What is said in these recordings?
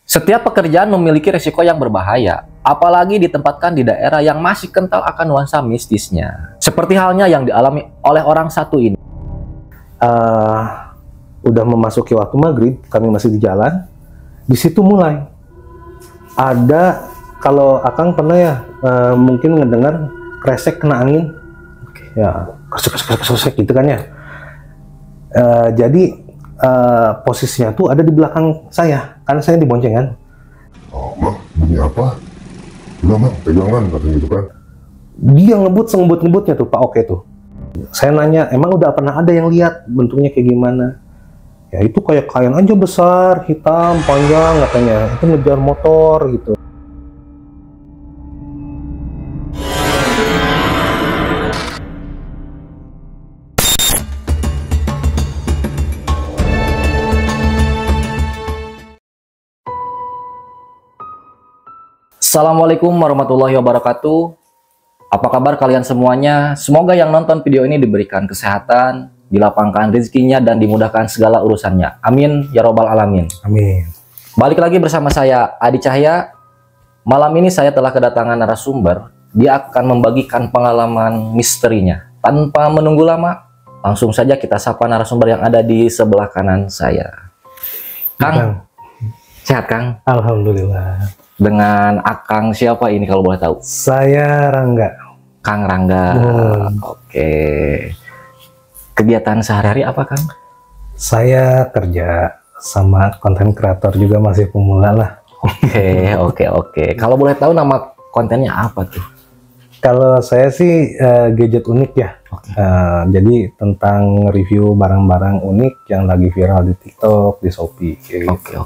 Setiap pekerjaan memiliki risiko yang berbahaya, apalagi ditempatkan di daerah yang masih kental akan nuansa mistisnya. Seperti halnya yang dialami oleh orang satu ini. Udah memasuki waktu maghrib, kami masih di jalan. Di situ mulai ada, kalau Akang pernah ya, mungkin ngedengar kresek kena angin, ya kresek gitu kan ya. Jadi posisinya tuh ada di belakang saya, karena saya di boncengan. Oh, Mak, bunyi apa? Udah, Mak, pegangan, katanya gitu kan. Dia ngebut sengebut-ngebutnya tuh, Pak Oke tuh. Saya nanya, emang udah pernah ada yang lihat bentuknya kayak gimana? Ya itu kayak kain aja besar, hitam, panjang katanya. Itu ngejar motor gitu. Assalamualaikum warahmatullahi wabarakatuh. Apa kabar kalian semuanya? Semoga yang nonton video ini diberikan kesehatan, dilapangkan rezekinya, dan dimudahkan segala urusannya. Amin ya robbal alamin. Amin. Balik lagi bersama saya Adi Cahya. Malam ini saya telah kedatangan narasumber. Dia akan membagikan pengalaman misterinya. Tanpa menunggu lama, langsung saja kita sapa narasumber yang ada di sebelah kanan saya. Kang, sehat Kang? Alhamdulillah. Dengan Akang siapa ini kalau boleh tahu? Saya Rangga. Kang Rangga. Oke. Kegiatan sehari-hari apa, Kang? Saya kerja sama konten kreator juga, masih pemula lah. Oke. Kalau boleh tahu nama kontennya apa tuh? Kalau saya sih gadget unik ya. Jadi tentang review barang-barang unik yang lagi viral di TikTok, di Shopee. Oke.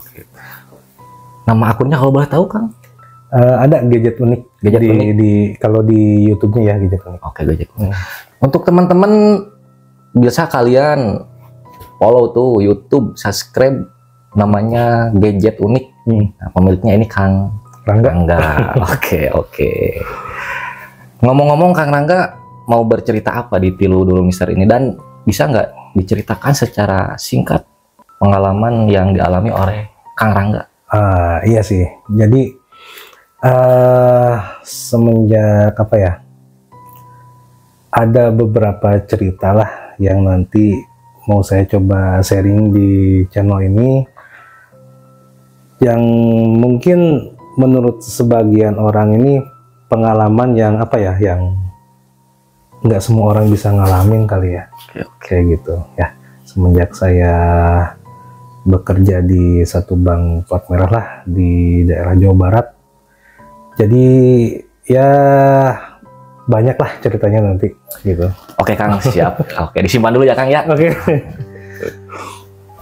Nama akunnya kalau boleh tahu, Kang? Ada gadget unik. Kalau di YouTube-nya ya gadget unik. Oke, gadget unik. Untuk teman-teman, biasa kalian follow tuh YouTube, subscribe, namanya gadget unik. Nah, pemiliknya ini Kang Rangga. Oke. Ngomong-ngomong, Kang Rangga mau bercerita apa di Tilu Dulu Misteri ini, dan bisa nggak diceritakan secara singkat pengalaman yang dialami oleh Kang Rangga? Iya sih. Jadi semenjak apa ya, ada beberapa cerita lah yang nanti mau saya coba sharing di channel ini, yang mungkin menurut sebagian orang ini pengalaman yang apa ya, yang nggak semua orang bisa ngalamin kali ya. Kayak gitu ya. Semenjak saya bekerja di satu bank plat merah lah di daerah Jawa Barat, jadi ya banyak lah ceritanya nanti gitu. Oke Kang, siap. Oke, disimpan dulu ya Kang ya.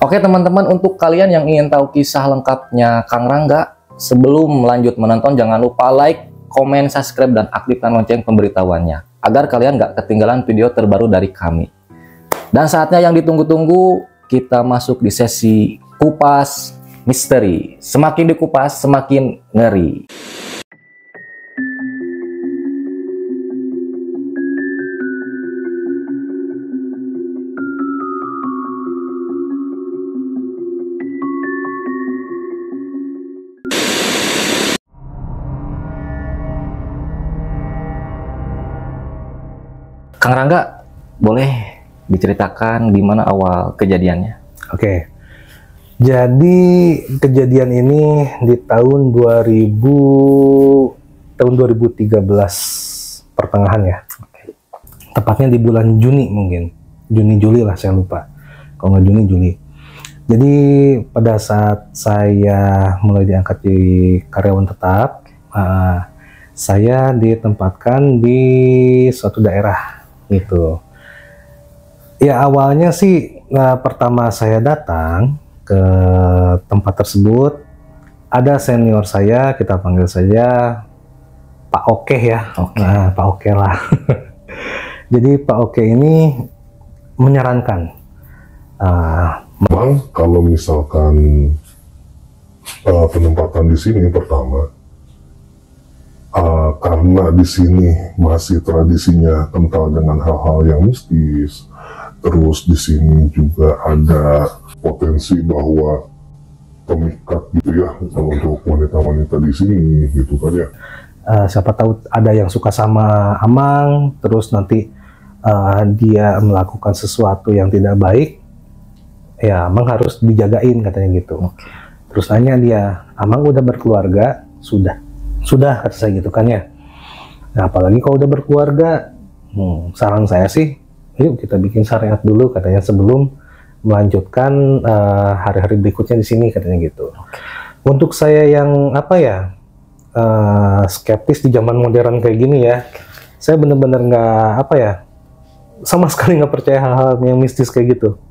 Oke teman-teman, untuk kalian yang ingin tahu kisah lengkapnya Kang Rangga, sebelum lanjut menonton jangan lupa like, komen, subscribe, dan aktifkan lonceng pemberitahuannya agar kalian nggak ketinggalan video terbaru dari kami. Dan saatnya yang ditunggu-tunggu, kita masuk di sesi kupas misteri. Semakin dikupas, semakin ngeri. Kang Rangga, boleh diceritakan gimana awal kejadiannya? Oke. Jadi kejadian ini di tahun 2013 pertengahan ya. Tepatnya di bulan Juni mungkin. Juni-Juli lah, saya lupa. Kalau nggak Juni-Juli. Jadi pada saat saya mulai diangkat di karyawan tetap, saya ditempatkan di suatu daerah gitu. Ya awalnya sih pertama saya datang ke tempat tersebut, ada senior saya, kita panggil saja Pak Oke ya. Nah, Pak Oke lah. Jadi Pak Oke ini menyarankan, Bang, kalau misalkan penempatan di sini pertama, karena di sini masih tradisinya kental dengan hal-hal yang mistis. Terus di sini juga ada potensi bahwa pemikat gitu ya untuk wanita-wanita di sini gitu kan ya. Siapa tahu ada yang suka sama Amang, terus nanti dia melakukan sesuatu yang tidak baik, ya Amang harus dijagain katanya gitu. Terus nanya dia, Amang udah berkeluarga? Sudah kata saya gitu kan ya. Nah, apalagi kalau udah berkeluarga, saran saya sih, yuk kita bikin syariat dulu katanya sebelum melanjutkan hari-hari berikutnya di sini katanya gitu. Untuk saya yang skeptis di zaman modern kayak gini ya, saya bener-bener nggak sama sekali nggak percaya hal-hal yang mistis kayak gitu.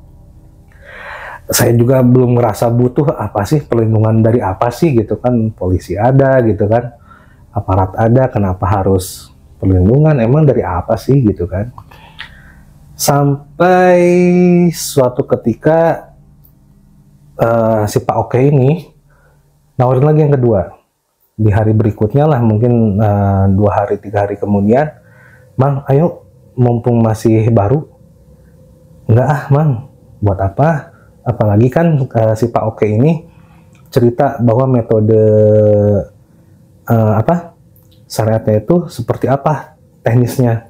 Saya juga belum ngerasa butuh apa sih perlindungan dari apa sih gitu kan, polisi ada gitu kan, aparat ada, kenapa harus perlindungan, emang dari apa sih gitu kan. Sampai suatu ketika si Pak Oke ini nawarin lagi yang kedua. Di hari berikutnya lah, mungkin 2 hari 3 hari kemudian, Mang ayo mumpung masih baru. Enggak Mang, buat apa, apalagi kan si Pak Oke ini cerita bahwa metode syariatnya itu seperti apa teknisnya.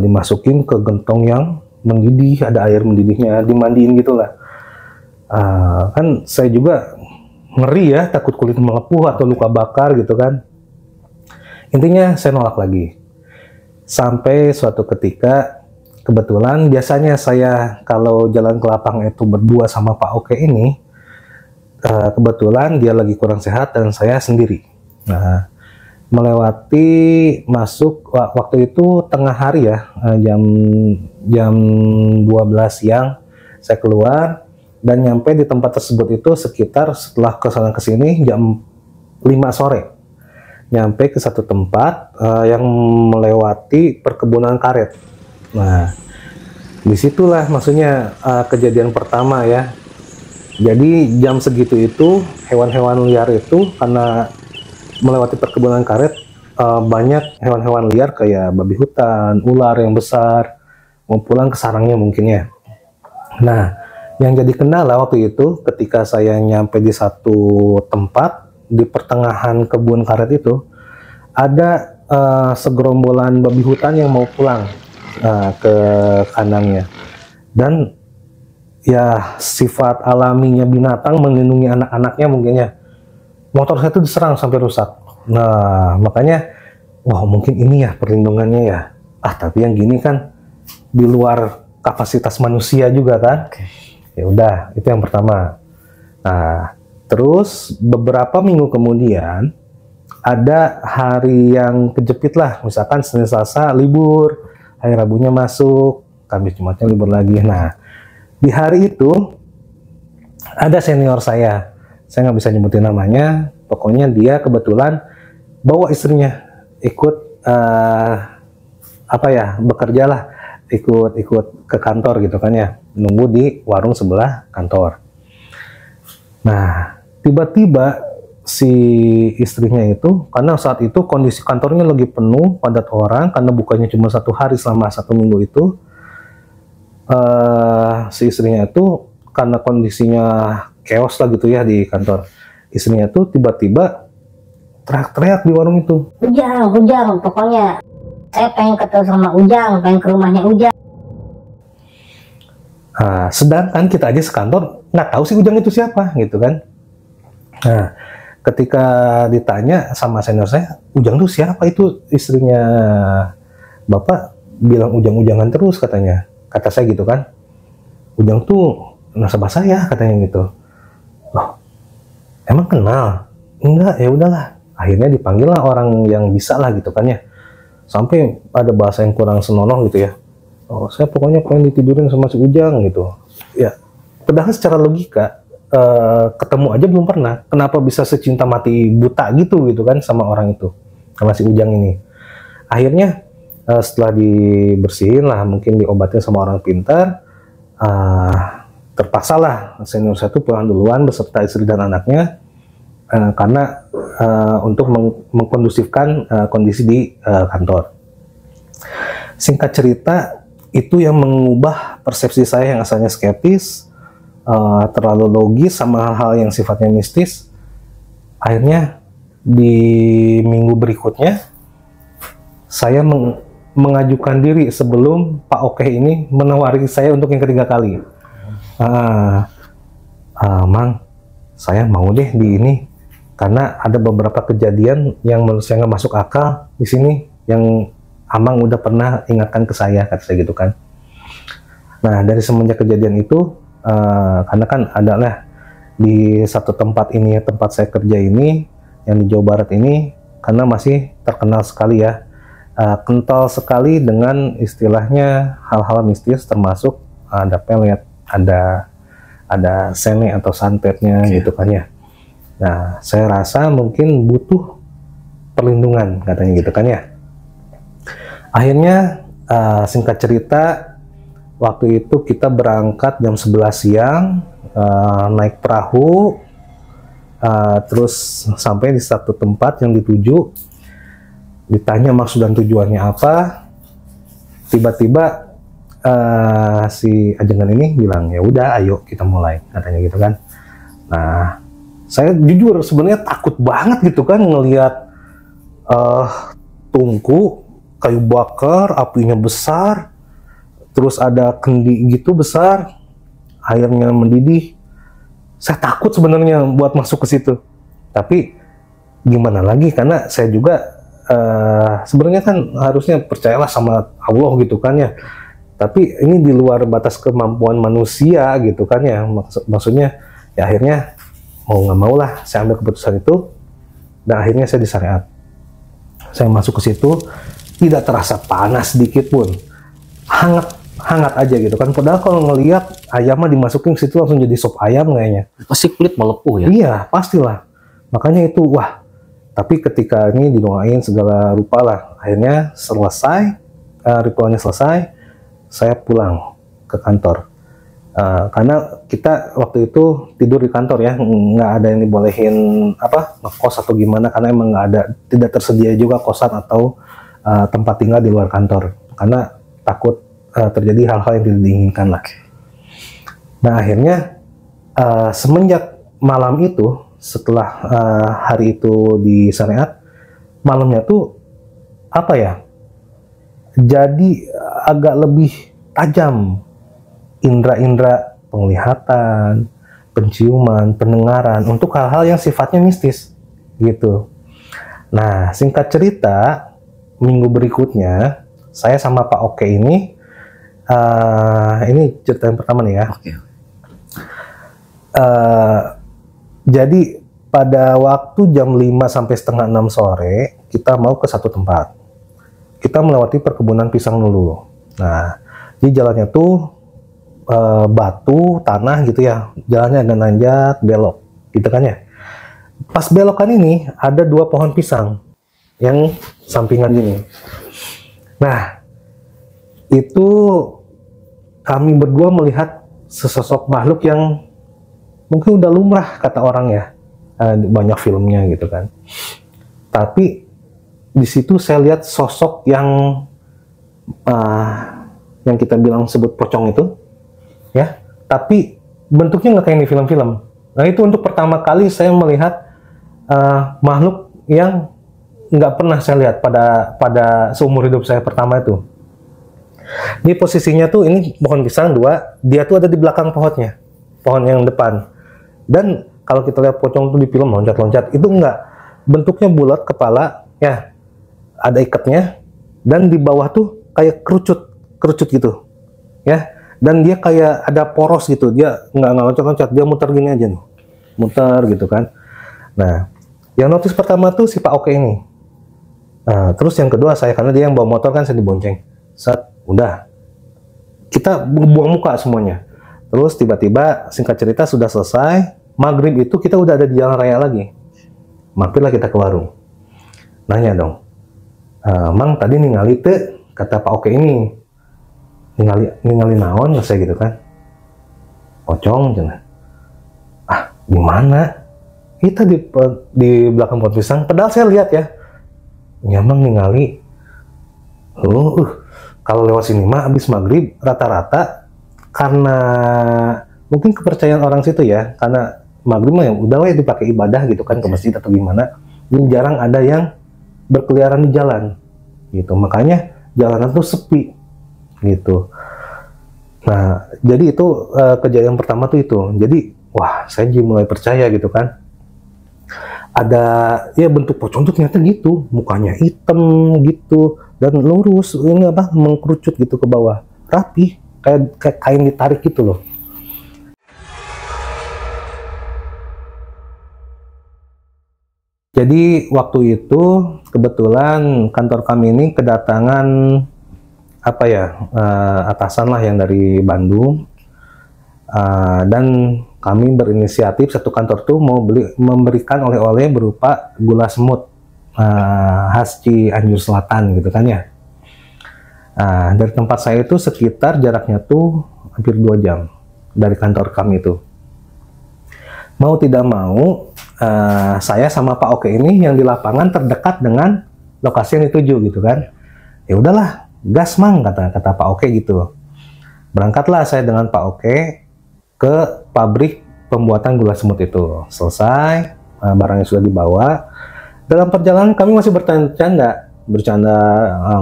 Dimasukin ke gentong yang mendidih, ada air mendidihnya, dimandiin gitulah. Kan saya juga ngeri ya, takut kulit melepuh atau luka bakar gitu kan. Intinya saya nolak lagi. Sampai suatu ketika, kebetulan biasanya saya kalau jalan ke lapang itu berdua sama Pak Oke ini, kebetulan dia lagi kurang sehat dan saya sendiri. Nah, melewati masuk waktu itu tengah hari ya, jam 12 siang saya keluar. Dan nyampe di tempat tersebut itu sekitar setelah kesana kesini jam 5 sore. Nyampe ke satu tempat yang melewati perkebunan karet. Nah, disitulah maksudnya kejadian pertama ya. Jadi jam segitu itu hewan-hewan liar itu karena melewati perkebunan karet, banyak hewan-hewan liar kayak babi hutan, ular yang besar, mau pulang ke sarangnya mungkin ya. Nah, yang jadi kendala waktu itu ketika saya nyampe di satu tempat di pertengahan kebun karet itu, ada segerombolan babi hutan yang mau pulang ke kandangnya. Dan ya sifat alaminya binatang melindungi anak-anaknya mungkin ya. Motor saya itu diserang sampai rusak. Nah, makanya wah mungkin ini ya perlindungannya ya. Tapi yang gini kan di luar kapasitas manusia juga kan. Ya udah, itu yang pertama. Nah, terus beberapa minggu kemudian ada hari yang kejepit lah, misalkan Senin Selasa libur, hari Rabunya masuk, Kamis Jumatnya libur lagi. Nah, di hari itu ada senior saya nggak bisa nyebutin namanya, pokoknya dia kebetulan bawa istrinya ikut bekerja lah, ikut ke kantor gitu kan ya, nunggu di warung sebelah kantor. Nah, tiba-tiba si istrinya itu, karena saat itu kondisi kantornya lagi penuh, padat orang, karena bukannya cuma 1 hari selama 1 minggu itu, si istrinya itu karena kondisinya chaos lah gitu ya di kantor, istrinya itu tiba-tiba teriak-teriak di warung itu. Ujang, pokoknya saya pengen ketemu sama Ujang, pengen ke rumahnya Ujang. Nah, sedangkan kita aja sekantor nggak tahu si Ujang itu siapa gitu kan. Nah, ketika ditanya sama senior saya, Ujang itu siapa, itu istrinya Bapak bilang Ujang-Ujangan terus katanya. Kata saya gitu kan. Ujang tuh nasabah saya katanya gitu. Loh, emang kenal? Enggak, ya udahlah. Akhirnya dipanggil lah orang yang bisa lah gitu kan ya. Sampai ada bahasa yang kurang senonoh gitu ya. Oh, saya pokoknya pengen ditidurin sama si Ujang gitu. Ya, padahal secara logika ketemu aja belum pernah. Kenapa bisa secinta mati buta gitu kan sama orang itu, sama si Ujang ini. Akhirnya setelah dibersihin lah, mungkin diobatin sama orang pintar, terpaksa lah senior saya itu pulang duluan beserta istri dan anaknya, karena untuk mengkondusifkan kondisi di kantor. Singkat cerita, itu yang mengubah persepsi saya yang asalnya skeptis terlalu logis sama hal-hal yang sifatnya mistis. Akhirnya di minggu berikutnya saya mengajukan diri sebelum Pak Oke ini menawari saya untuk yang ketiga kali. Mang, saya mau deh di ini karena ada beberapa kejadian yang menurut saya nggak masuk akal di sini yang Amang udah pernah ingatkan ke saya, kata saya gitu kan. Nah, dari semenjak kejadian itu, karena kan adalah di satu tempat ini, tempat saya kerja ini, yang di Jawa Barat ini, karena masih terkenal sekali ya, kental sekali dengan istilahnya hal-hal mistis, termasuk ada pelet, ada sene atau santetnya gitu kan ya. Nah, saya rasa mungkin butuh perlindungan, katanya gitu kan ya. Akhirnya singkat cerita, waktu itu kita berangkat jam 11 siang, naik perahu, terus sampai di satu tempat yang dituju. Ditanya maksud dan tujuannya apa, tiba-tiba si ajengan ini bilang, ya udah ayo kita mulai, katanya gitu kan. Nah, saya jujur sebenarnya takut banget gitu kan ngelihat tungku kayu bakar, apinya besar, terus ada kendi gitu besar, airnya mendidih. Saya takut sebenarnya buat masuk ke situ. Tapi gimana lagi, karena saya juga sebenarnya kan harusnya percayalah sama Allah gitu kan ya. Tapi ini di luar batas kemampuan manusia gitu kan ya. Maksudnya ya akhirnya mau nggak mau lah saya ambil keputusan itu, dan akhirnya saya di syariat. Saya masuk ke situ, tidak terasa panas sedikit pun, hangat aja gitu kan. Padahal kalau ngelihat ayam mah dimasukin ke situ langsung jadi sop ayam kayaknya. Pasti kulit melepuh ya? Iya, pastilah. Makanya itu, wah. Tapi ketika ini didoain segala rupa lah, akhirnya selesai, ritualnya selesai, saya pulang ke kantor. Karena kita waktu itu tidur di kantor ya, nggak ada yang dibolehin ngekos atau gimana, karena emang nggak ada, tidak tersedia juga kosan atau tempat tinggal di luar kantor, karena takut terjadi hal-hal yang tidak diinginkan lah. Nah akhirnya semenjak malam itu, setelah hari itu di syariat, malamnya tuh apa ya, jadi agak lebih tajam indera-indera penglihatan, penciuman, pendengaran untuk hal-hal yang sifatnya mistis gitu. Nah singkat cerita, minggu berikutnya saya sama Pak Oke ini cerita yang pertama nih ya. Jadi pada waktu jam 5 sampai setengah 6 sore kita mau ke satu tempat. Kita melewati perkebunan pisang dulu. Nah di jalannya tuh batu, tanah gitu ya. Jalannya agak nanjak, belok gitu kan ya. Pas belokan ini ada 2 pohon pisang yang sampingan ini. Nah, itu kami berdua melihat sesosok makhluk yang mungkin udah lumrah kata orang ya, banyak filmnya gitu kan. Tapi di situ saya lihat sosok yang kita bilang sebut pocong itu, ya. Tapi bentuknya nggak kayak di film-film. Nah itu untuk pertama kali saya melihat makhluk yang nggak pernah saya lihat pada seumur hidup saya pertama itu. Di posisinya tuh ini pohon pisang 2, dia tuh ada di belakang pohonnya, pohon yang depan. Dan kalau kita lihat pocong tuh di film loncat-loncat, itu enggak, bentuknya bulat kepala, ya ada ikatnya, dan di bawah tuh kayak kerucut gitu, ya. Dan dia kayak ada poros gitu, dia nggak loncat-loncat, dia muter gini aja nih, muter gitu kan. Nah, yang notice pertama tuh si Pak Oke ini. Nah, terus yang kedua saya, karena dia yang bawa motor kan, saya dibonceng. Udah, kita buang muka semuanya. Terus tiba-tiba singkat cerita sudah selesai, maghrib itu kita udah ada di jalan raya lagi. Mampirlah kita ke warung. Nanya dong, Mang tadi ningali teh, kata Pak Oke ini, ningali naon, saya gitu kan. Pocong cenah. Gimana? Kita di belakang pohon pisang, padahal saya lihat ya, nyamang ningali. Kalau lewat sini mah habis maghrib rata-rata karena mungkin kepercayaan orang situ ya, karena maghrib mah ya udah weh dipakai ibadah gitu kan, ke masjid atau gimana. Jadi jarang ada yang berkeliaran di jalan gitu, makanya jalanan tuh sepi gitu. Nah jadi itu kejadian pertama tuh itu. Jadi wah saya jadi mulai percaya gitu kan, ada ya bentuk pocong tuh ternyata gitu, mukanya hitam gitu dan lurus, ini apa, mengkerucut gitu ke bawah, rapi kayak kain ditarik gitu loh. Jadi waktu itu kebetulan kantor kami ini kedatangan apa ya, atasan lah yang dari Bandung, dan kami berinisiatif satu kantor tuh mau memberikan oleh-oleh berupa gula semut khas Cianjur Selatan gitu kan ya. Dari tempat saya itu sekitar jaraknya tuh hampir 2 jam dari kantor kami itu. Mau tidak mau, saya sama Pak Oke ini yang di lapangan terdekat dengan lokasi yang dituju gitu kan. Ya udahlah, gas mang, kata Pak Oke gitu. Berangkatlah saya dengan Pak Oke ke pabrik pembuatan gula semut itu. Selesai, barangnya sudah dibawa. Dalam perjalanan kami masih bercanda,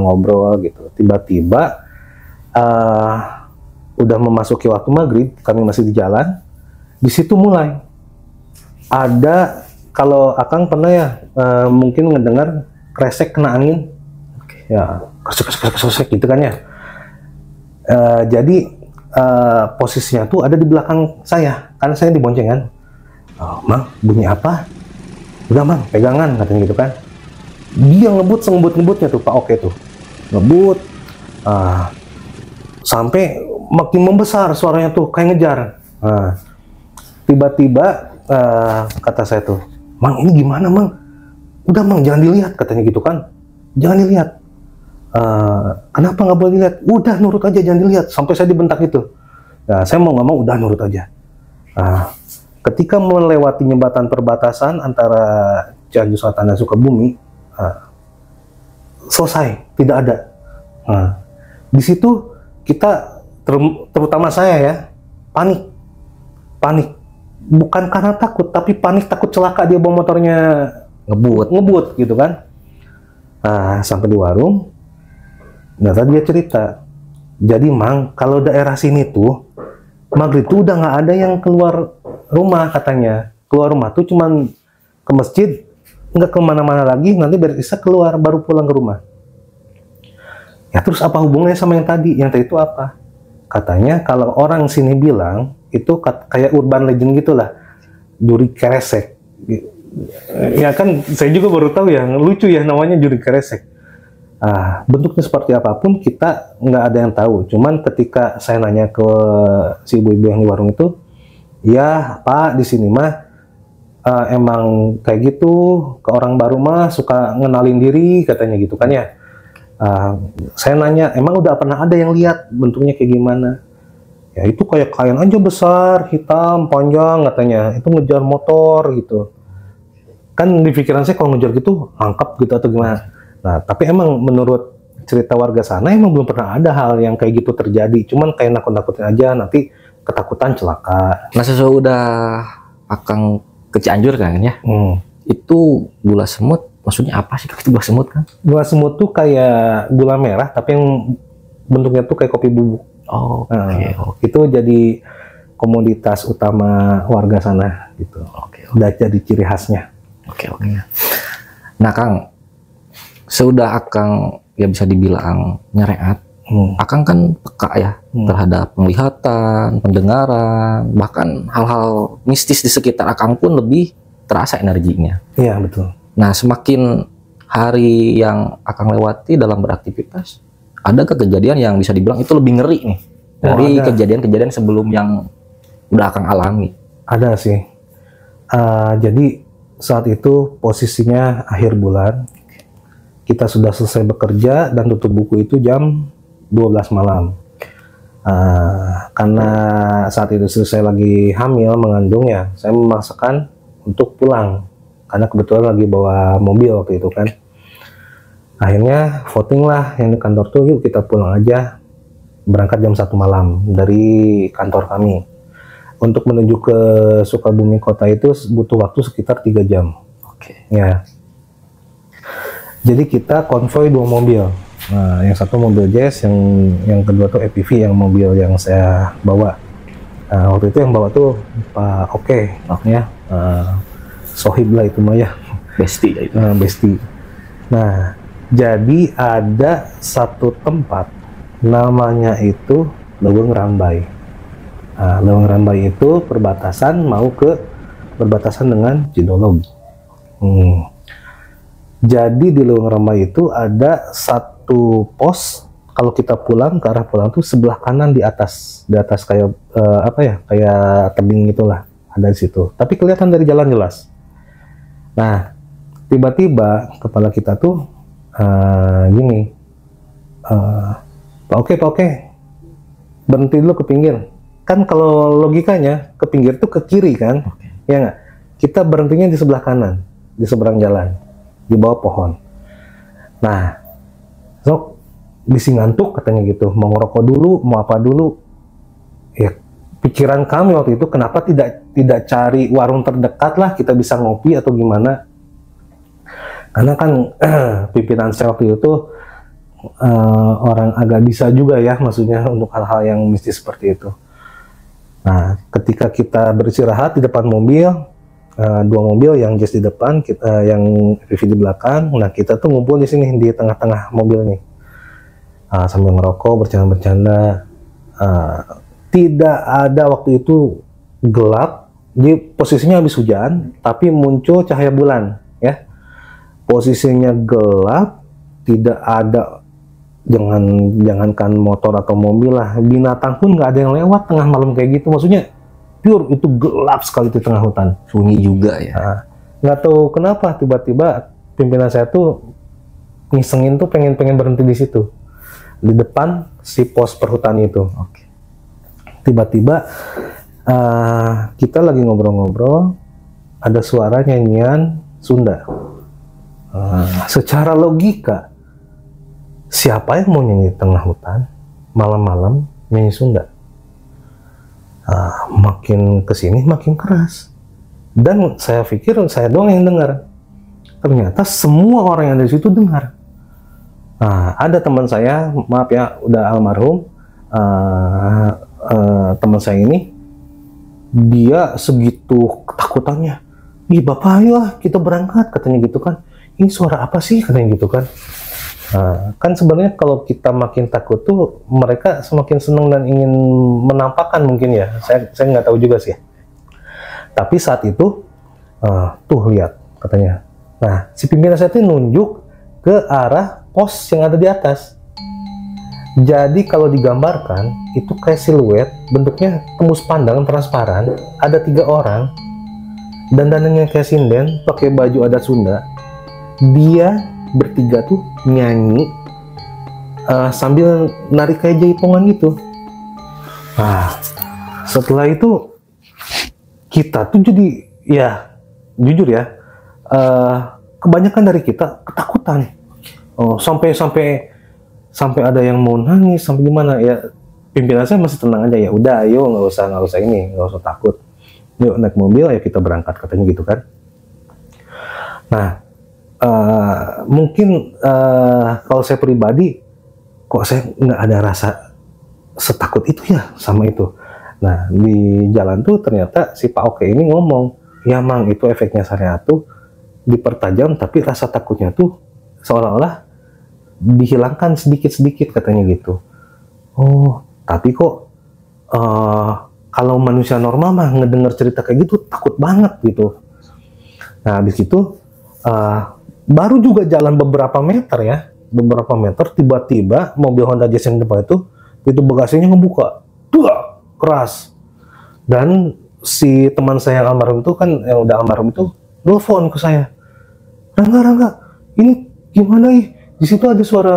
ngobrol gitu. Tiba-tiba udah memasuki waktu maghrib, kami masih di jalan. Di situ mulai ada, kalau Akang pernah ya mungkin ngedengar kresek kena angin, ya kresek gitu kan ya. Jadi posisinya tuh ada di belakang saya, karena saya dibonceng kan. Oh, Mang, bunyi apa? Udah Mang, pegangan katanya gitu kan. Dia ngebutnya tuh Pak Oke tuh, ngebut sampai makin membesar suaranya tuh kayak ngejar. Tiba-tiba kata saya tuh, Mang ini gimana Mang? Udah Mang, jangan dilihat katanya gitu kan, jangan dilihat. Kenapa nggak boleh dilihat? Udah nurut aja, jangan dilihat. Sampai saya dibentak itu. Nah, saya mau nggak mau udah nurut aja. Ketika melewati jembatan perbatasan antara Cianjur Selatan dan Sukabumi, selesai, tidak ada. Di situ kita, terutama saya ya, panik. Bukan karena takut, tapi panik takut celaka, dia bawa motornya ngebut gitu kan. Sampai di warung, ternyata dia cerita, jadi Mang, kalau daerah sini tuh maghrib tuh udah nggak ada yang keluar rumah katanya. Keluar rumah tuh cuman ke masjid, nggak kemana-mana lagi, nanti bisa keluar baru pulang ke rumah. Ya terus apa hubungannya sama yang tadi? Yang tadi itu apa? Katanya kalau orang sini bilang itu kayak urban legend gitulah, juri keresek. Ya kan saya juga baru tahu ya, lucu ya namanya juri keresek. Bentuknya seperti apapun kita nggak ada yang tahu. Cuman ketika saya nanya ke si ibu-ibu yang di warung itu, ya Pak, di sini mah emang kayak gitu, ke orang baru mah suka ngenalin diri katanya gitu kan ya. Saya nanya, emang udah pernah ada yang lihat bentuknya kayak gimana? Ya itu kayak kain aja besar, hitam, panjang katanya. Itu ngejar motor gitu. Kan di pikiran saya kalau ngejar gitu nangkap gitu atau gimana. Nah tapi emang menurut cerita warga sana emang belum pernah ada hal yang kayak gitu terjadi. Cuman kayak nakut-nakutin aja, nanti ketakutan celaka. Nah sesudah Akang ke Cianjur kan ya, itu gula semut maksudnya apa sih gula semut kan? Gula semut tuh kayak gula merah tapi yang bentuknya tuh kayak kopi bubuk. Okay. Itu jadi komoditas utama warga sana gitu. Udah jadi ciri khasnya. Nah Kang, sudah Akang ya bisa dibilang nyereat, Akang kan peka ya terhadap penglihatan, pendengaran, bahkan hal-hal mistis di sekitar Akang pun lebih terasa energinya. Iya betul. Nah semakin hari yang Akang lewati dalam beraktivitas, adakah kejadian yang bisa dibilang itu lebih ngeri nih dari kejadian-kejadian sebelum yang udah Akang alami? Ada sih. Jadi saat itu posisinya akhir bulan, kita sudah selesai bekerja dan tutup buku itu jam 12 malam. Karena saat itu saya lagi hamil, mengandung ya, saya memaksakan untuk pulang karena kebetulan lagi bawa mobil waktu itu kan. Akhirnya voting lah yang di kantor tuh, yuk kita pulang aja, berangkat jam 1 malam dari kantor kami. Untuk menuju ke Sukabumi kota itu butuh waktu sekitar 3 jam. Oke. Ya. Jadi kita konvoy 2 mobil. Nah, yang satu mobil Jazz, yang kedua tuh EPV, yang mobil yang saya bawa. Nah, waktu itu yang bawa tuh Pak Oke, ya. Sohib lah itu mah ya. Besti ya itu. Besti. Nah, jadi ada satu tempat namanya itu Leuweung Rambai. Nah, Leuweung Rambai itu perbatasan dengan Cidolog. Jadi di Leuweung Rambai itu ada satu pos. Kalau kita pulang, ke arah pulang tuh sebelah kanan di atas kayak kayak tebing itulah, ada di situ. Tapi kelihatan dari jalan jelas. Nah, tiba-tiba kepala kita tuh gini, Pak Oke, berhenti dulu ke pinggir. Kan kalau logikanya ke pinggir tuh ke kiri kan, ya nggak? Kita berhentinya di sebelah kanan, di seberang jalan, di bawah pohon. Nah, sok bisi ngantuk katanya gitu, mau ngerokok dulu, mau apa dulu. Ya, pikiran kami waktu itu kenapa tidak cari warung terdekat lah, kita bisa ngopi atau gimana? Karena kan pimpinan saya waktu itu orang agak bisa juga ya, maksudnya untuk hal-hal yang mistis seperti itu. Nah, ketika kita beristirahat di depan mobil, 2 mobil, yang Jazz di depan, yang EPV di belakang. Nah, kita tuh ngumpul di sini di tengah-tengah mobil nih, sambil ngerokok, bercanda-bercanda. Tidak ada waktu itu gelap, di posisinya habis hujan, tapi muncul cahaya bulan, ya. Posisinya gelap, tidak ada, jangankan motor atau mobil lah, binatang pun nggak ada yang lewat tengah malam kayak gitu. Maksudnya pure, itu gelap sekali di tengah hutan, sunyi juga ya. Nggak tahu kenapa tiba-tiba pimpinan saya tuh ngisengin tuh pengen berhenti di situ, di depan si pos perhutani itu. Oke. Tiba-tiba kita lagi ngobrol-ngobrol, ada suara nyanyian Sunda. Secara logika, siapa yang mau nyanyi di tengah hutan malam-malam nyanyi Sunda? Makin kesini makin keras, dan saya pikir saya doang yang dengar. Ternyata semua orang yang ada di situ dengar. Ada teman saya, maaf ya, udah almarhum, teman saya ini, dia segitu ketakutannya. Ih bapak, ayolah kita berangkat, katanya gitu kan. Ini suara apa sih, katanya gitu kan. Kan sebenarnya kalau kita makin takut tuh mereka semakin senang dan ingin menampakkan mungkin ya. Saya nggak tahu juga sih. Tapi saat itu tuh lihat katanya. Nah, si pimpinan saya itu nunjuk ke arah pos yang ada di atas. Jadi kalau digambarkan itu kayak siluet, bentuknya tembus pandang transparan. Ada 3 orang, dandanannya kayak sinden, pakai baju adat Sunda. Dia bertiga tuh nyanyi sambil narik kayak jaipongan gitu. Setelah itu kita tuh jadi, ya jujur ya, kebanyakan dari kita ketakutan. Sampai ada yang mau nangis, sampai gimana ya. Pimpinan saya masih tenang aja, ya udah ayo, nggak usah takut, yuk naik mobil ya kita berangkat, katanya gitu kan. Nah, mungkin kalau saya pribadi, kok saya nggak ada rasa setakut itu ya sama itu. Nah, di jalan tuh ternyata si Pak Oke ini ngomong, ya Mang, itu efeknya syariat tuh dipertajam, tapi rasa takutnya tuh seolah-olah dihilangkan sedikit-sedikit, katanya gitu. Oh, tapi kok kalau manusia normal mah ngedenger cerita kayak gitu takut banget gitu. Nah, habis itu baru juga jalan beberapa meter, tiba-tiba mobil Honda Jazz yang depan itu pintu bagasinya ngebuka, keras. Dan si teman saya yang almarhum itu kan, yang udah almarhum itu, nelfon ke saya, Rangga, ini gimana ih? Di situ ada suara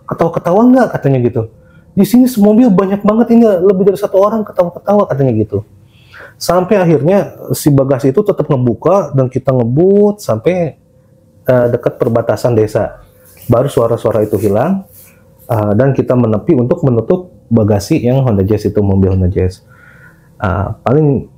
ketawa-ketawa nggak, katanya gitu. Di sini semobil banyak banget, ini lebih dari 1 orang ketawa-ketawa, katanya gitu. Sampai akhirnya si bagasi itu tetap ngebuka dan kita ngebut sampai dekat perbatasan desa. Baru suara-suara itu hilang dan kita menepi untuk menutup bagasi yang Honda Jazz itu, mobil Honda Jazz. Paling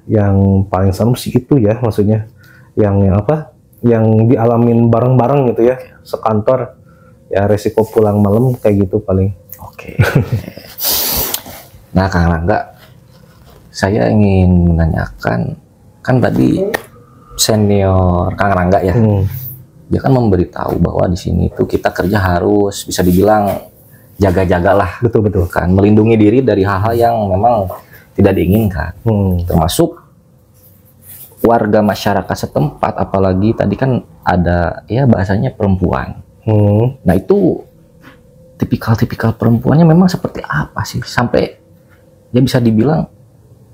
yang paling serem sih itu ya, maksudnya yang apa? Yang dialamin bareng-bareng gitu ya, sekantor. Ya resiko pulang malam kayak gitu paling. Oke. Nah, Kang Rangga, saya ingin menanyakan, kan tadi senior Kang Rangga ya, dia kan memberitahu bahwa di sini tuh kita kerja harus bisa dibilang jaga-jagalah, Betul-betul kan, melindungi diri dari hal-hal yang memang tidak diinginkan, termasuk warga masyarakat setempat, apalagi tadi kan ada ya bahasanya perempuan. Nah itu tipikal perempuannya memang seperti apa sih sampai ya bisa dibilang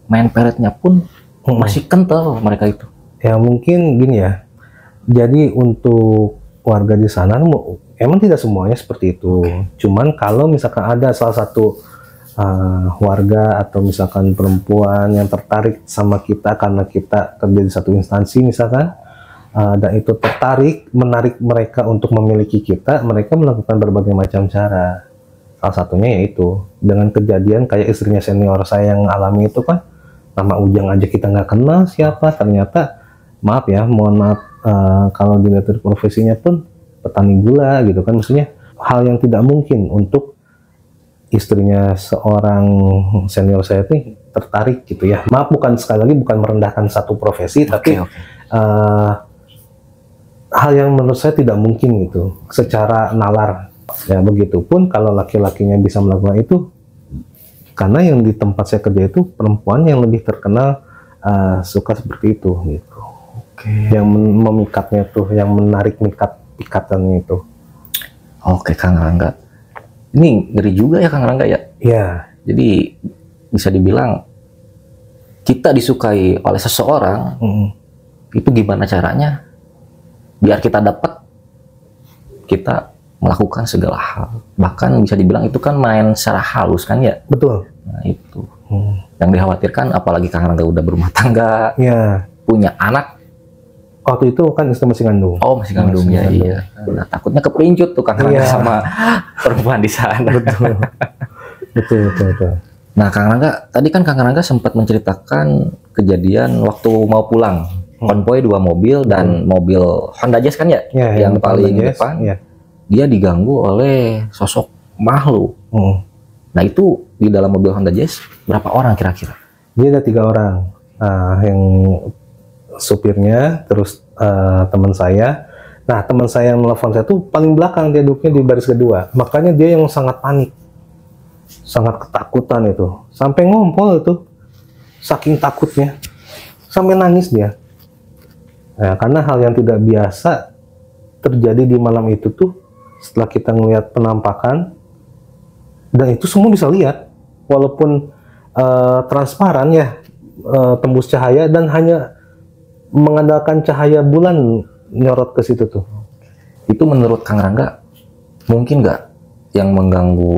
main peretnya pun masih kental mereka itu. Ya mungkin gini ya. Jadi untuk warga di sana emang tidak semuanya seperti itu. Cuman kalau misalkan ada salah satu warga atau misalkan perempuan yang tertarik sama kita karena kita kerja di satu instansi misalkan, dan itu tertarik menarik mereka untuk memiliki kita, mereka melakukan berbagai macam cara. Salah satunya yaitu dengan kejadian kayak istrinya senior saya yang alami itu kan, nama Ujang aja kita nggak kenal siapa, ternyata maaf ya, mohon maaf kalau dilihat dari profesinya pun petani gula gitu kan, maksudnya hal yang tidak mungkin untuk istrinya seorang senior saya itu tertarik gitu ya. Maaf, bukan, sekali lagi bukan merendahkan satu profesi, tapi hal yang menurut saya tidak mungkin gitu secara nalar ya. Begitupun kalau laki-lakinya bisa melakukan itu, karena yang di tempat saya kerja itu perempuan yang lebih terkenal suka seperti itu gitu. Yang memikatnya tuh, yang menarik ikatannya itu. Oke, Kang Rangga, ini ngeri juga ya Kang Rangga ya. Ya. Jadi bisa dibilang kita disukai oleh seseorang, itu gimana caranya biar kita dapat, kita melakukan segala hal. Bahkan bisa dibilang itu kan main secara halus kan ya. Betul. Nah itu yang dikhawatirkan, apalagi Kang Rangga udah berumah tangga, punya anak. Waktu itu kan istri masih ngandung. Oh, masih ngandung ya. Iya. Nah, takutnya keperincut tuh Kang Rangga sama perempuan di sana. Betul. Nah, Kang Rangga, tadi kan Kang Rangga sempat menceritakan kejadian waktu mau pulang, konvoy 2 mobil dan mobil Honda Jazz kan ya, yang paling depan, dia diganggu oleh sosok makhluk. Nah itu di dalam mobil Honda Jazz berapa orang kira-kira? Dia ada 3 orang, yang supirnya, terus teman saya. Nah teman saya yang telepon saya tuh paling belakang, dia duduknya di baris kedua, makanya dia yang sangat panik, sangat ketakutan itu, sampai ngompol itu, saking takutnya, sampai nangis dia. Nah, karena hal yang tidak biasa terjadi di malam itu tuh, setelah kita ngelihat penampakan, dan itu semua bisa lihat, walaupun transparan ya, tembus cahaya dan hanya mengandalkan cahaya bulan nyorot ke situ tuh. Itu menurut Kang Rangga mungkin nggak yang mengganggu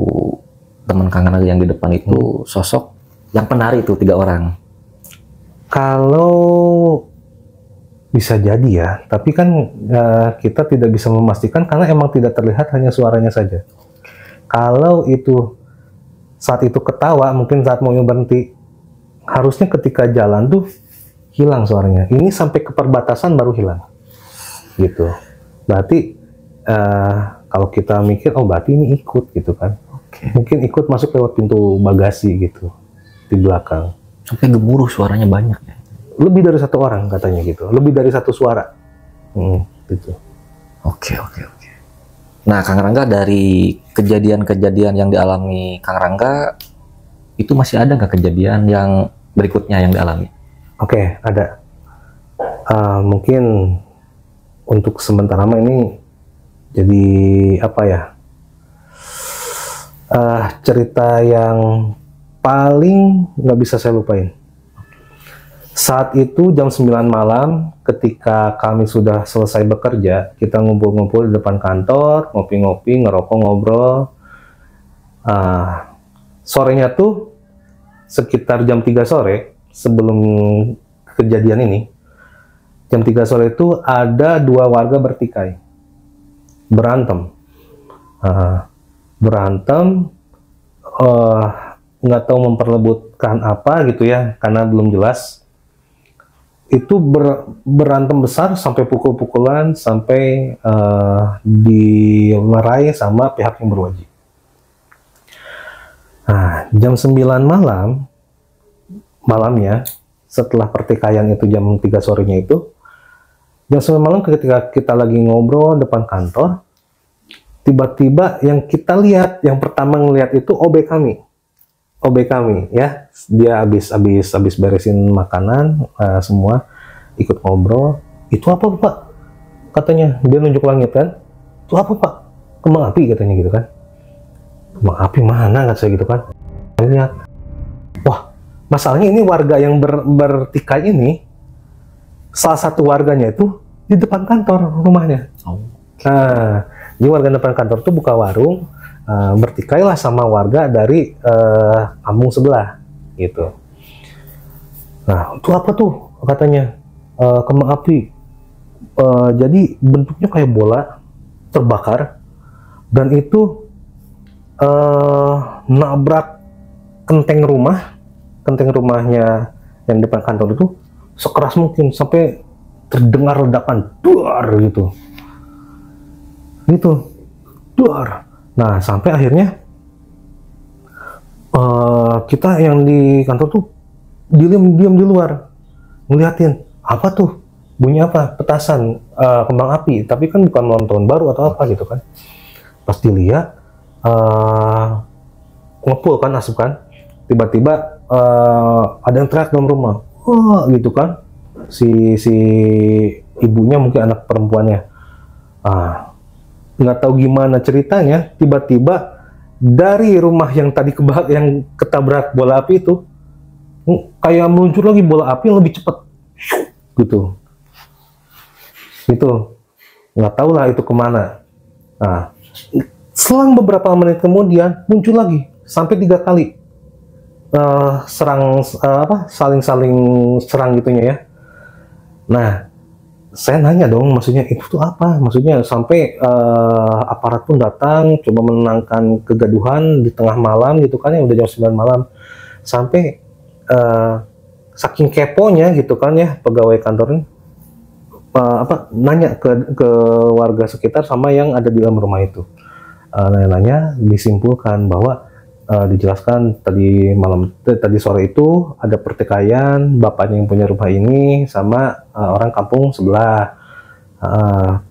teman Kang Rangga yang di depan itu sosok yang penari itu 3 orang? Kalau bisa jadi ya, tapi kan kita tidak bisa memastikan karena emang tidak terlihat, hanya suaranya saja. Kalau itu saat itu ketawa, mungkin saat mau berhenti, harusnya ketika jalan tuh hilang suaranya. Ini sampai ke perbatasan baru hilang gitu. Berarti kalau kita mikir, oh berarti ini ikut gitu kan. Mungkin ikut masuk lewat pintu bagasi gitu di belakang. Sampai gemuruh suaranya banyak ya. Lebih dari 1 orang katanya gitu, lebih dari 1 suara gitu. Oke. Nah Kang Rangga, dari kejadian-kejadian yang dialami Kang Rangga itu masih ada nggak kejadian yang berikutnya yang dialami? Oke, ada. Mungkin untuk sementara ini jadi apa ya, cerita yang paling nggak bisa saya lupain. Saat itu jam 9 malam, ketika kami sudah selesai bekerja, kita ngumpul-ngumpul di depan kantor, ngopi-ngopi, ngerokok, ngobrol. Sorenya tuh sekitar jam 3 sore, sebelum kejadian ini, jam 3 sore itu ada 2 warga bertikai, berantem, nggak tahu memperebut disebutkan apa gitu ya, karena belum jelas. Itu berantem besar sampai pukul-pukulan, sampai dilerai sama pihak yang berwajib. Nah, jam 9 malamnya, setelah pertikaian itu jam 3 sorenya itu, jam 9 malam ketika kita lagi ngobrol depan kantor, tiba-tiba yang kita lihat, yang pertama ngelihat itu OB kami ya, dia habis beresin makanan, semua ikut ngobrol. Itu apa Pak? Katanya, dia nunjuk langit kan, itu apa Pak? Kembang api katanya gitu kan. Kembang api mana, kata saya gitu kan. Lihat, wah, masalahnya ini warga yang bertikai ini, salah satu warganya itu di depan kantor rumahnya. Nah, jadi warga depan kantor itu buka warung, bertikailah sama warga dari kampung sebelah gitu. Nah, itu apa tuh katanya? Kembang api. Jadi bentuknya kayak bola terbakar, dan itu nabrak kenteng rumahnya yang depan kantor itu sekeras mungkin sampai terdengar ledakan duar gitu. Duar. Nah, sampai akhirnya kita yang di kantor tuh diam di luar ngeliatin apa tuh, bunyi apa, petasan, kembang api, tapi kan bukan malam tahun baru atau apa gitu kan. Pas dilihat ngepul kan, asap kan, tiba-tiba ada yang teriak dalam rumah, wah gitu kan, si ibunya mungkin anak perempuannya, nggak tahu gimana ceritanya, tiba-tiba dari rumah yang tadi yang ketabrak bola api itu kayak meluncur lagi bola api yang lebih cepat gitu. Itu nggak tahu lah itu kemana. Nah, selang beberapa menit kemudian muncul lagi sampai 3 kali saling serang gitunya ya. Nah, saya nanya dong, maksudnya itu tuh apa? Maksudnya sampai aparat pun datang coba menenangkan kegaduhan di tengah malam gitu kan, ya udah jam 9 malam. Sampai saking keponya gitu kan ya pegawai kantor nanya ke warga sekitar sama yang ada di dalam rumah itu. Nanya disimpulkan bahwa dijelaskan tadi sore itu ada pertikaian bapaknya yang punya rumah ini sama orang kampung sebelah.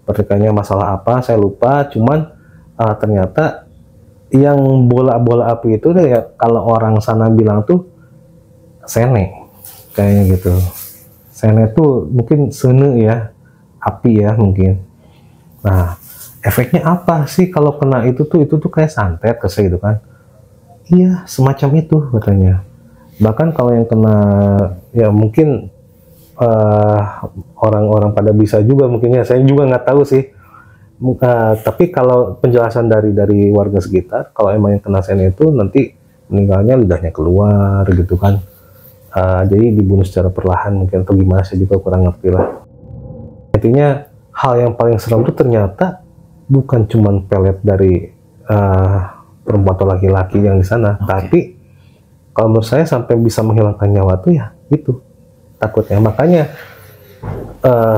Pertikaiannya masalah apa saya lupa, cuman ternyata yang bola api itu ya, kalau orang sana bilang tuh sene kayaknya gitu. Sene tuh mungkin sene ya, api ya mungkin. Nah, efeknya apa sih kalau kena itu tuh kayak santet kesel gitu kan. Iya, semacam itu katanya. Bahkan kalau yang kena ya mungkin orang-orang pada bisa juga mungkin ya, saya juga nggak tahu sih. Tapi kalau penjelasan dari warga sekitar, kalau emang yang kena sene itu nanti meninggalnya lidahnya keluar gitu kan. Jadi dibunuh secara perlahan mungkin, atau gimana, saya juga kurang ngerti lah. Intinya hal yang paling serem itu ternyata bukan cuman pelet dari perempuan atau laki-laki yang di sana, tapi kalau menurut saya sampai bisa menghilangkan nyawa tuh ya itu takutnya. Makanya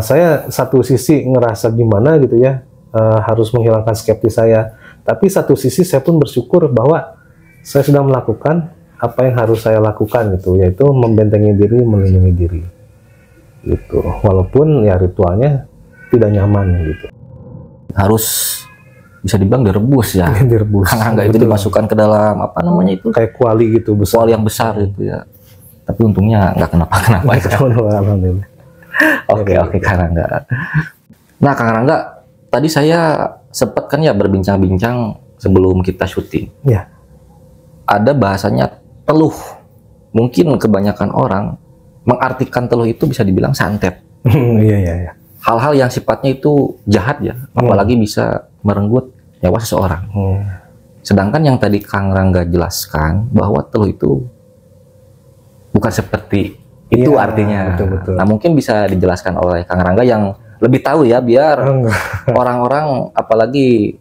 saya satu sisi ngerasa gimana gitu ya, harus menghilangkan skeptis saya, tapi satu sisi saya pun bersyukur bahwa saya sudah melakukan apa yang harus saya lakukan gitu, yaitu membentengi diri, melindungi diri gitu, walaupun ya ritualnya tidak nyaman gitu. Harus bisa dibilang direbus ya. Direbus. Enggak itu dimasukkan ke dalam apa namanya itu, kayak kuali gitu, besar. Kuali yang besar itu ya. Tapi untungnya nggak kenapa-kenapa ya. Alhamdulillah. Oke, Kang Rangga. Nah, Kang Rangga, tadi saya sempat kan ya berbincang-bincang sebelum kita syuting. Ya. Ada bahasanya teluh. Mungkin kebanyakan orang mengartikan teluh itu bisa dibilang santet. Iya. Hal-hal yang sifatnya itu jahat ya, apalagi bisa merenggut nyawa seseorang. Sedangkan yang tadi Kang Rangga jelaskan bahwa teluh itu bukan seperti itu artinya. Betul. Nah, mungkin bisa dijelaskan oleh Kang Rangga yang lebih tahu ya, biar orang-orang apalagi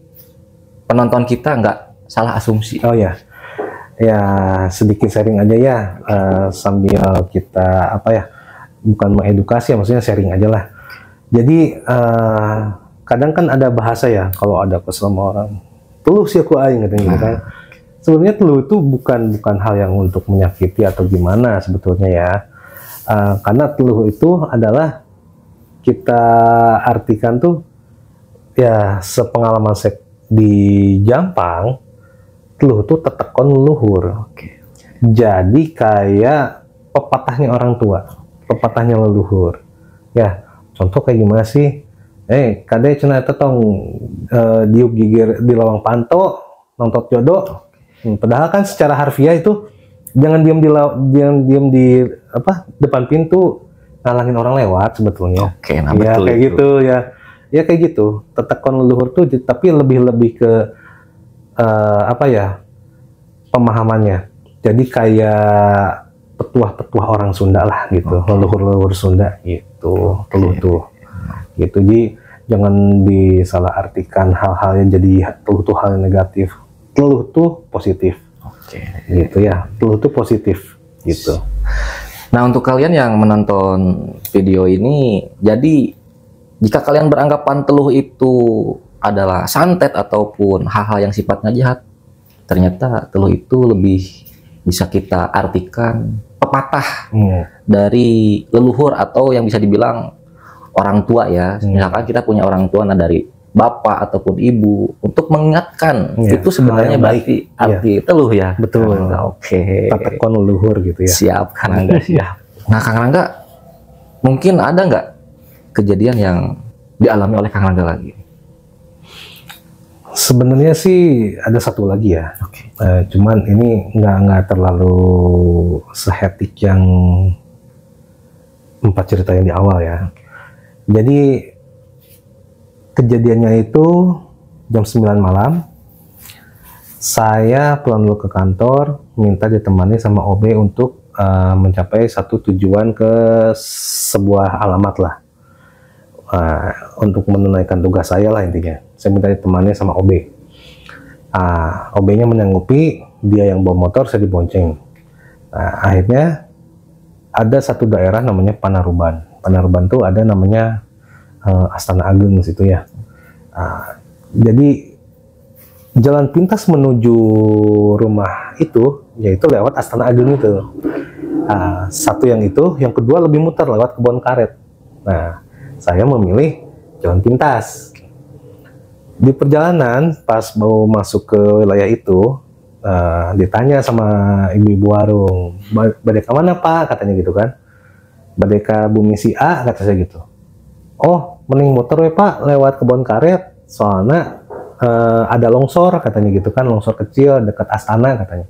penonton kita nggak salah asumsi. Oh ya. ya sedikit sharing aja ya, sambil kita apa ya, bukan mengedukasi ya, maksudnya sharing aja lah. Jadi kadang kan ada bahasa ya, kalau ada kesel sama orang, teluh sih aku aing gitu kan. Sebenarnya teluh itu bukan hal yang untuk menyakiti atau gimana sebetulnya ya. Karena teluh itu adalah kita artikan tuh ya, sepengalaman saya di Jampang, teluh itu tetekon leluhur. Jadi kayak pepatahnya orang tua, pepatahnya leluhur. Ya, contoh kayak gimana sih? Kade cenah tong diuk gigir di lawang panto, nontot jodoh. Padahal kan secara harfiah itu jangan diam di apa, depan pintu ngalangin orang lewat sebetulnya. Nah ya, betul kayak itu. gitu ya. Ya kayak gitu. Tetekon leluhur tuh, tapi lebih ke apa ya, pemahamannya. Jadi kayak petuah-petuah orang Sunda lah gitu, leluhur-leluhur Sunda gitu, teluh tuh. Gitu. Jadi jangan disalahartikan hal-hal yang jadi teluh tuh hal yang negatif. Teluh tuh positif. Gitu ya. Teluh tuh positif gitu. Nah, untuk kalian yang menonton video ini, jadi jika kalian beranggapan teluh itu adalah santet ataupun hal-hal yang sifatnya jahat, ternyata teluh itu lebih bisa kita artikan pepatah dari leluhur atau yang bisa dibilang orang tua ya. Misalkan kita punya orang tua, nah dari bapak ataupun ibu, untuk mengingatkan itu sebenarnya berarti arti teluh ya. Betul. Tetekon leluhur gitu ya. Siap, Kang Rangga, siap. Nah, Kang Rangga, mungkin ada nggak kejadian yang dialami oleh Kang Rangga lagi? Sebenarnya sih ada satu lagi ya. Cuman ini nggak terlalu sehetik yang 4 cerita yang di awal ya. Jadi kejadiannya itu jam 9 malam, saya pulang dulu ke kantor, minta ditemani sama OB untuk mencapai satu tujuan ke sebuah alamat lah, untuk menunaikan tugas saya lah intinya. Saya minta ditemani sama OB. OB-nya menyanggupi, dia yang bawa motor, saya dibonceng. Akhirnya ada satu daerah namanya Panaruban. Panaruban tuh ada namanya Astana Ageng situ ya. Jadi jalan pintas menuju rumah itu yaitu lewat Astana Ageng itu. Satu yang itu, yang kedua lebih muter lewat kebun karet. Nah, saya memilih jalan pintas. Di perjalanan pas mau masuk ke wilayah itu, ditanya sama ibu-ibu warung, "Badeka mana Pak?" katanya gitu kan. "Badeka Bumi Si A," kata saya gitu. "Oh, mending motor ya Pak, lewat kebun karet, soalnya ada longsor," katanya gitu kan, longsor kecil dekat Astana katanya.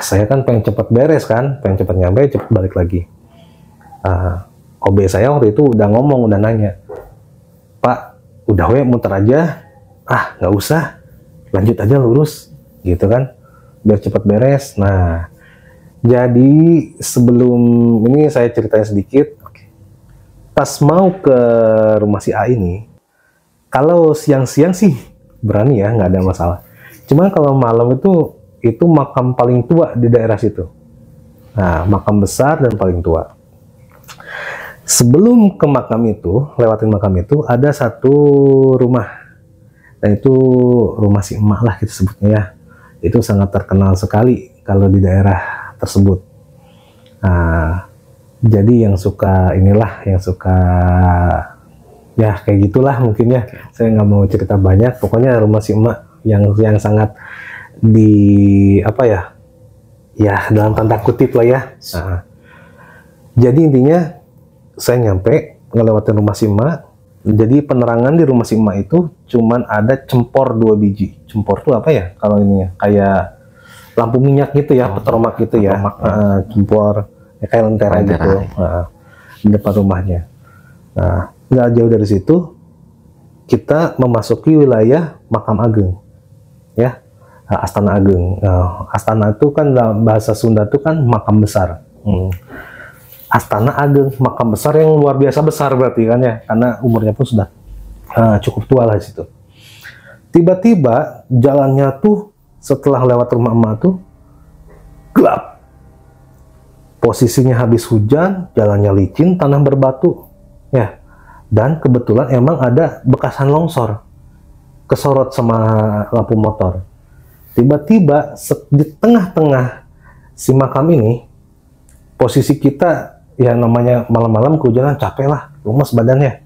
Saya kan pengen cepet beres kan, pengen cepet nyampe, cepet balik lagi. OB saya waktu itu udah ngomong, udah nanya, "Pak, udah we muter aja, nggak usah, lanjut aja lurus," gitu kan, biar cepet beres. Nah, jadi sebelum ini saya ceritain sedikit. Pas mau ke rumah si A ini, kalau siang-siang sih berani ya, nggak ada masalah. Cuman kalau malam itu makam paling tua di daerah situ. Nah, makam besar dan paling tua. Sebelum ke makam itu, lewatin makam itu, ada satu rumah. Dan itu rumah si emak lah kita sebutnya ya. Itu sangat terkenal sekali kalau di daerah tersebut. Nah, jadi yang suka inilah, yang suka ya kayak gitulah mungkin ya. Saya nggak mau cerita banyak. Pokoknya rumah si emak yang sangat di apa ya? Ya dalam tanda kutip lah ya. Jadi intinya saya nyampe ngelewatin rumah si emak. Jadi penerangan di rumah si emak itu cuman ada cempor 2 biji. Cempor tuh apa ya? Kalau ini ya kayak lampu minyak gitu ya, petromak gitu ya. Cempor ya, kayak lentera gitu di depan rumahnya. Nah, nggak jauh dari situ kita memasuki wilayah Makam Ageng ya, Astana Ageng. Astana itu kan dalam bahasa Sunda itu kan makam besar. Astana Ageng, makam besar yang luar biasa besar berarti kan ya, karena umurnya pun sudah cukup tua lah di situ. Tiba-tiba jalannya tuh setelah lewat rumah emak tuh gelap. Posisinya habis hujan, jalannya licin, tanah berbatu. Ya. Dan kebetulan emang ada bekasan longsor. Kesorot sama lampu motor. Tiba-tiba di tengah-tengah si makam ini, posisi kita ya namanya malam-malam kehujanan, capek lah, lemes badannya.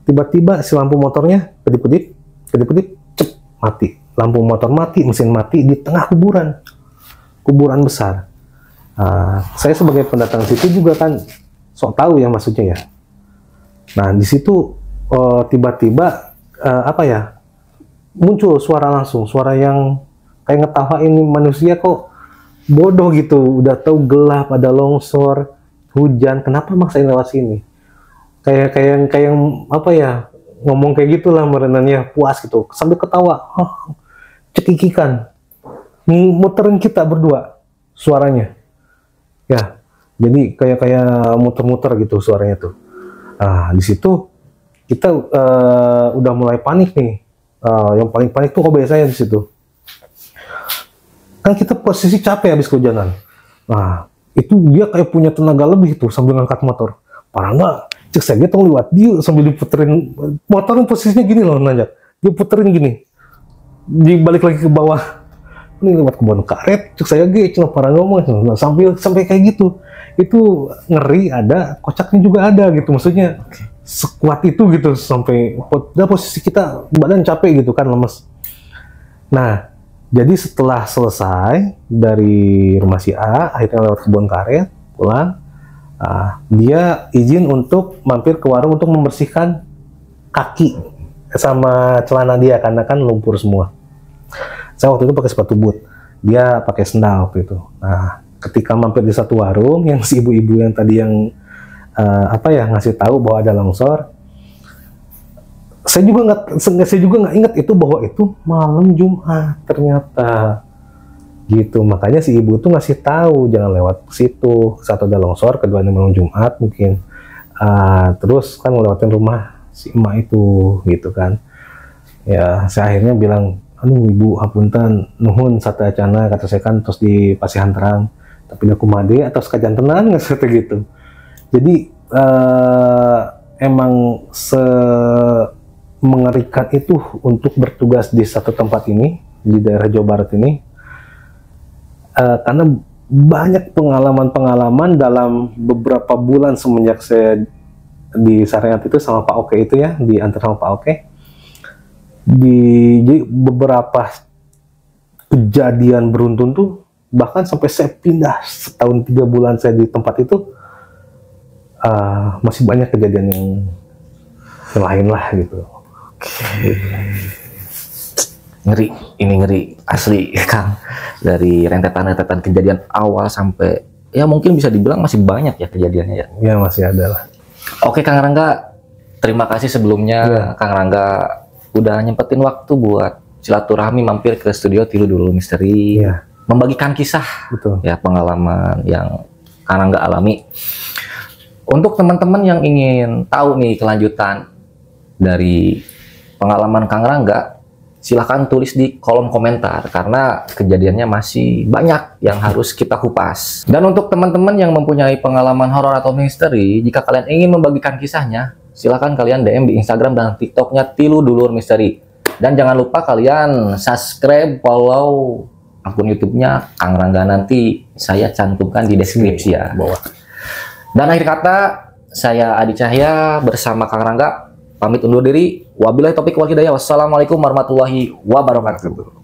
Tiba-tiba si lampu motornya kedip-kedip, cep, mati. Lampu motor mati, mesin mati di tengah kuburan besar. Saya sebagai pendatang situ juga kan sok tahu ya maksudnya ya. Nah di situ tiba-tiba muncul suara langsung, suara yang kayak ngetawain manusia kok bodoh gitu, udah tahu gelap, ada longsor, hujan, kenapa maksain lewat sini? Kayak ngomong kayak gitulah merenangnya, puas gitu, sambil ketawa, cekikikan, muterin kita berdua suaranya. Ya, jadi kayak muter-muter gitu suaranya tuh. Di situ kita udah mulai panik nih. Yang paling panik tuh OB saya di situ. Kan kita posisi capek habis kehujanan. Nah, itu dia kayak punya tenaga lebih tuh sambil ngangkat motor. Parah nggak? Cek saya gitu lewat dia sambil diputerin motornya posisinya gini loh nanjak. Dia puterin gini. Dibalik lagi ke bawah. Ini lewat kebun karet, cek saya cuma parah ngomong sampai kayak gitu. Itu ngeri ada, kocaknya juga ada gitu, maksudnya sekuat itu gitu sampai posisi kita badan capek gitu kan, lemes. Nah, jadi setelah selesai dari rumah si A, akhirnya lewat kebun karet, pulang, dia izin untuk mampir ke warung untuk membersihkan kaki sama celana dia karena kan lumpur semua. Saya waktu itu pakai sepatu boot, dia pakai sendal waktu itu. Nah, ketika mampir di satu warung yang si ibu-ibu yang tadi yang ngasih tahu bahwa ada longsor, saya juga nggak ingat itu bahwa itu malam Jumat ternyata gitu. Makanya si ibu tuh ngasih tahu jangan lewat situ, satu ada longsor, kedua ada malam Jumat mungkin. Terus kan ngelewatin rumah si emak itu gitu kan. Ya saya akhirnya bilang, aduh ibu hapunten nuhun sate acana, kata saya kan terus di Pasihan Terang, tapi aku made atau sekajan tenan nggak seperti gitu. Jadi emang mengerikan itu untuk bertugas di satu tempat ini di daerah Jawa Barat ini, karena banyak pengalaman dalam beberapa bulan semenjak saya di Sareat itu sama Pak Oke itu ya, diantar sama Pak Oke. Jadi beberapa kejadian beruntun tuh, bahkan sampai saya pindah setahun 3 bulan saya di tempat itu, masih banyak kejadian yang lain lah gitu. Ngeri, ini ngeri asli Kang. Dari rentetan kejadian awal sampai ya mungkin bisa dibilang masih banyak ya kejadiannya ya. Ya masih ada lah. Oke Kang Rangga, terima kasih sebelumnya Kang Rangga udah nyempetin waktu buat silaturahmi mampir ke studio Tilu Dulur Misteri, membagikan kisah, ya pengalaman yang Kang Rangga alami. Untuk teman-teman yang ingin tahu nih kelanjutan dari pengalaman Kang Rangga, silahkan tulis di kolom komentar karena kejadiannya masih banyak yang harus kita kupas. Dan untuk teman-teman yang mempunyai pengalaman horor atau misteri, jika kalian ingin membagikan kisahnya, silahkan kalian DM di Instagram dan TikToknya Tilu Dulur Misteri. Dan jangan lupa kalian subscribe, follow akun YouTube-nya Kang Rangga, nanti saya cantumkan di deskripsi ya. Dan akhir kata, saya Adi Cahya bersama Kang Rangga pamit undur diri. Wabillahi taufiq wal hidayah. Wassalamualaikum warahmatullahi wabarakatuh.